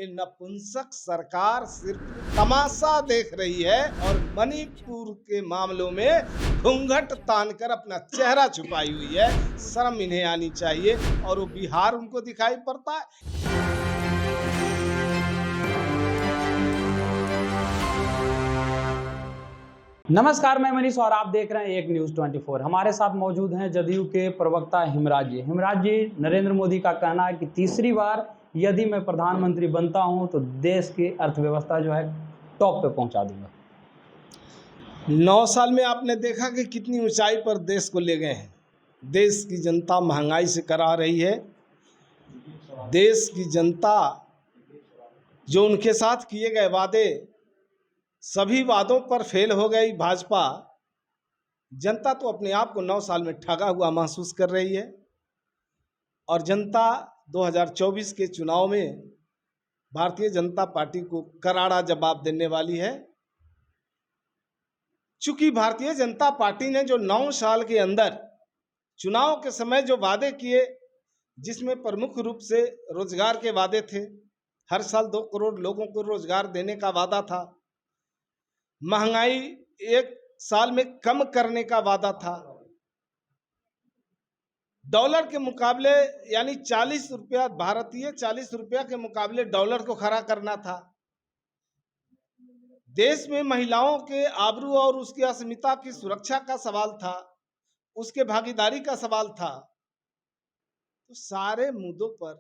ये नपुंसक सरकार सिर्फ तमाशा देख रही है और मणिपुर के मामलों में घूंघट तानकर अपना चेहरा छुपाई हुई है। शर्म इन्हें आनी चाहिए। और वो बिहार उनको दिखाई पड़ता है। नमस्कार, मैं मनीष और आप देख रहे हैं एक न्यूज़ 24। हमारे साथ मौजूद हैं जदयू के प्रवक्ता हिमराज जी। हिमराज जी, नरेंद्र मोदी का कहना है कि तीसरी बार यदि मैं प्रधानमंत्री बनता हूं तो देश की अर्थव्यवस्था जो है टॉप पे पहुंचा दूंगा। 9 साल में आपने देखा कि कितनी ऊंचाई पर देश को ले गए हैं। देश की जनता महंगाई से करा रही है। देश की जनता जो उनके साथ किए गए वादे, सभी वादों पर फेल हो गई भाजपा। जनता तो अपने आप को 9 साल में ठगा हुआ महसूस कर रही है। और जनता 2024 के चुनाव में भारतीय जनता पार्टी को करारा जवाब देने वाली है। चूंकि भारतीय जनता पार्टी ने जो 9 साल के अंदर चुनाव के समय जो वादे किए, जिसमें प्रमुख रूप से रोजगार के वादे थे, हर साल 2 करोड़ लोगों को रोजगार देने का वादा था, महंगाई 1 साल में कम करने का वादा था, डॉलर के मुकाबले यानी 40 रुपया, भारतीय 40 रुपया के मुकाबले डॉलर को खड़ा करना था, देश में महिलाओं के आबरू और उसकी अस्मिता की सुरक्षा का सवाल था, उसके भागीदारी का सवाल था। तो सारे मुद्दों पर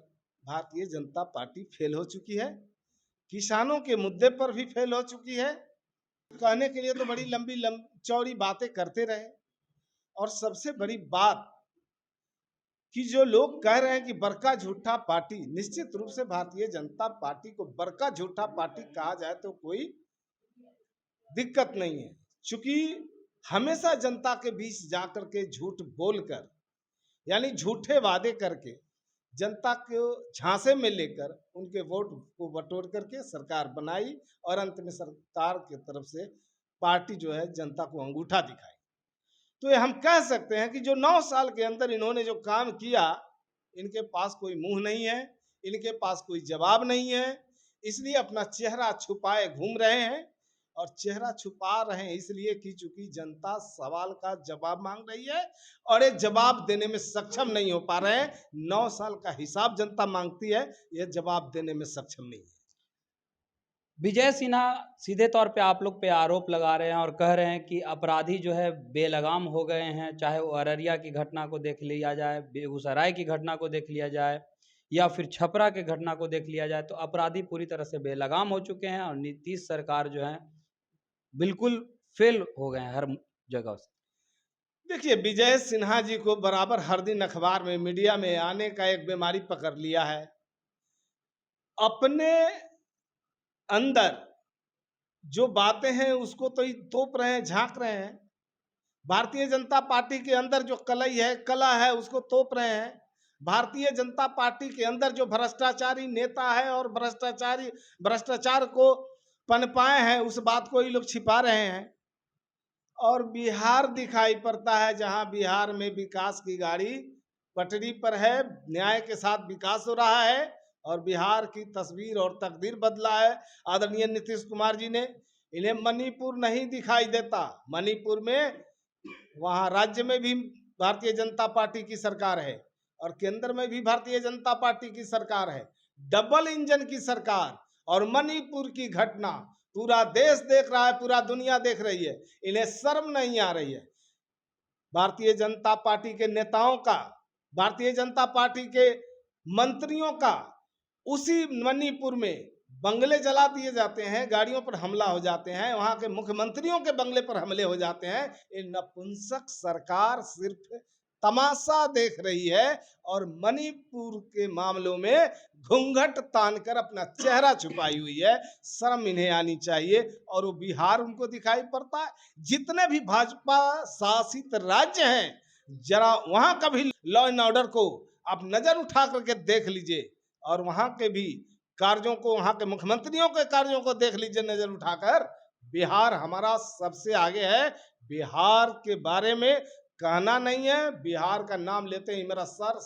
भारतीय जनता पार्टी फेल हो चुकी है। किसानों के मुद्दे पर भी फेल हो चुकी है। कहने के लिए तो बड़ी लंबी चौड़ी बातें करते रहे। और सबसे बड़ी बात कि जो लोग कह रहे हैं कि बड़का झूठा पार्टी, निश्चित रूप से भारतीय जनता पार्टी को बड़का झूठा पार्टी कहा जाए तो कोई दिक्कत नहीं है। चूंकि हमेशा जनता के बीच जाकर के झूठ बोलकर, यानी झूठे वादे करके, जनता को झांसे में लेकर उनके वोट को बटोर करके सरकार बनाई और अंत में सरकार की तरफ से पार्टी जो है जनता को अंगूठा दिखाई। तो ये हम कह सकते हैं कि जो 9 साल के अंदर इन्होंने जो काम किया, इनके पास कोई मुंह नहीं है, इनके पास कोई जवाब नहीं है, इसलिए अपना चेहरा छुपाए घूम रहे हैं। और चेहरा छुपा रहे हैं इसलिए कि चूंकि जनता सवाल का जवाब मांग रही है और एक जवाब देने में सक्षम नहीं हो पा रहे हैं। 9 साल का हिसाब जनता मांगती है, यह जवाब देने में सक्षम नहीं है। विजय सिन्हा सीधे तौर पे आप लोग पे आरोप लगा रहे हैं और कह रहे हैं कि अपराधी जो है बेलगाम हो गए हैं। चाहे वो अररिया की घटना को देख लिया जाए, बेगूसराय की घटना को देख लिया जाए या फिर छपरा की घटना को देख लिया जाए, तो अपराधी पूरी तरह से बेलगाम हो चुके हैं और नीतीश सरकार जो है बिल्कुल फेल हो गए हैं हर जगह से। देखिए, विजय सिन्हा जी को बराबर हर दिन अखबार में, मीडिया में आने का एक बीमारी पकड़ लिया है। अपने अंदर जो बातें हैं उसको तो तोप रहे हैं, झांक रहे हैं। भारतीय जनता पार्टी के अंदर जो कला है उसको तोप रहे हैं। भारतीय जनता पार्टी के अंदर जो भ्रष्टाचारी नेता है और भ्रष्टाचार को पनपाए हैं, उस बात को ही लोग छिपा रहे हैं। और बिहार दिखाई पड़ता है, जहां बिहार में विकास की गाड़ी पटरी पर है, न्याय के साथ विकास हो रहा है और बिहार की तस्वीर और तकदीर बदला है आदरणीय नीतीश कुमार जी ने। इन्हें मणिपुर नहीं दिखाई देता। मणिपुर में, वहां राज्य में भी भारतीय जनता पार्टी की सरकार है और केंद्र में भी भारतीय जनता पार्टी की सरकार है, डबल इंजन की सरकार। और मणिपुर की घटना पूरा देश देख रहा है, पूरा दुनिया देख रही है। इन्हें शर्म नहीं आ रही है। भारतीय जनता पार्टी के नेताओं का, भारतीय जनता पार्टी के मंत्रियों का उसी मणिपुर में बंगले जला दिए जाते हैं, गाड़ियों पर हमला हो जाते हैं, वहां के मुख्यमंत्रियों के बंगले पर हमले हो जाते हैं। ये नपुंसक सरकार सिर्फ तमाशा देख रही है और मणिपुर के मामलों में घूंघट तानकर अपना चेहरा छुपाई हुई है। शर्म इन्हें आनी चाहिए। और वो बिहार उनको दिखाई पड़ता है। जितने भी भाजपा शासित राज्य हैं, जरा वहां का भी लॉ एंड ऑर्डर को आप नजर उठा करके देख लीजिए और वहां के भी कार्यों को, वहां के मुख्यमंत्रियों के कार्यों को देख लीजिए नजर उठाकर। बिहार हमारा सबसे आगे है। बिहार के बारे में कहना नहीं है, बिहार का नाम लेते ही मेरा सर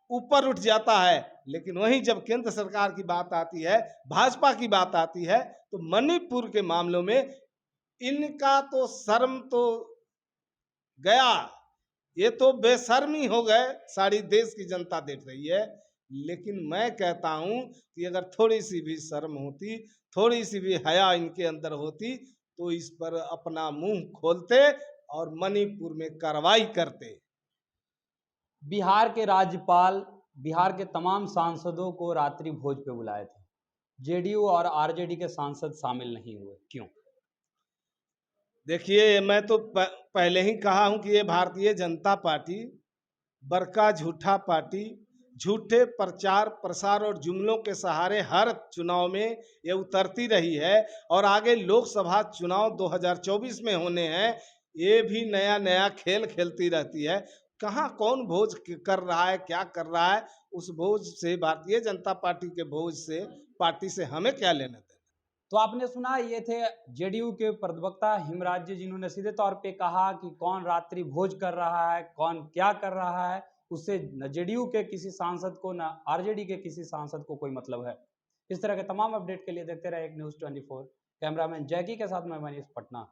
ऊपर उठ जाता है। लेकिन वहीं जब केंद्र सरकार की बात आती है, भाजपा की बात आती है, तो मणिपुर के मामलों में इनका तो शर्म तो गया। ये तो बेशर्मी हो गए, सारी देश की जनता देख रही है। लेकिन मैं कहता हूं कि अगर थोड़ी सी भी शर्म होती, थोड़ी सी भी हया इनके अंदर होती, तो इस पर अपना मुंह खोलते और मणिपुर में कार्रवाई करते। बिहार के राज्यपाल बिहार के तमाम सांसदों को रात्रि भोज पे बुलाए थे, जेडीयू और आरजेडी के सांसद शामिल नहीं हुए, क्यों? देखिए, मैं तो पहले ही कहा हूं कि ये भारतीय जनता पार्टी बड़का झूठा पार्टी, झूठे प्रचार प्रसार और जुमलों के सहारे हर चुनाव में ये उतरती रही है। और आगे लोकसभा चुनाव 2024 में होने हैं, ये भी नया नया खेल खेलती रहती है। कहाँ कौन भोज कर रहा है, क्या कर रहा है, उस भोज से, भारतीय जनता पार्टी के भोज से, पार्टी से हमें क्या लेना देना। तो आपने सुना, ये थे जेडीयू के प्रवक्ता हिमराज जी, जिन्होंने सीधे तौर पे कहा कि कौन रात्रि भोज कर रहा है, कौन क्या कर रहा है, उससे न जेडीयू के किसी सांसद को न आरजेडी के किसी सांसद को कोई मतलब है। इस तरह के तमाम अपडेट के लिए देखते रहे एक न्यूज़ 24। कैमरामैन जैकी के साथ मैं मनीष, पटना।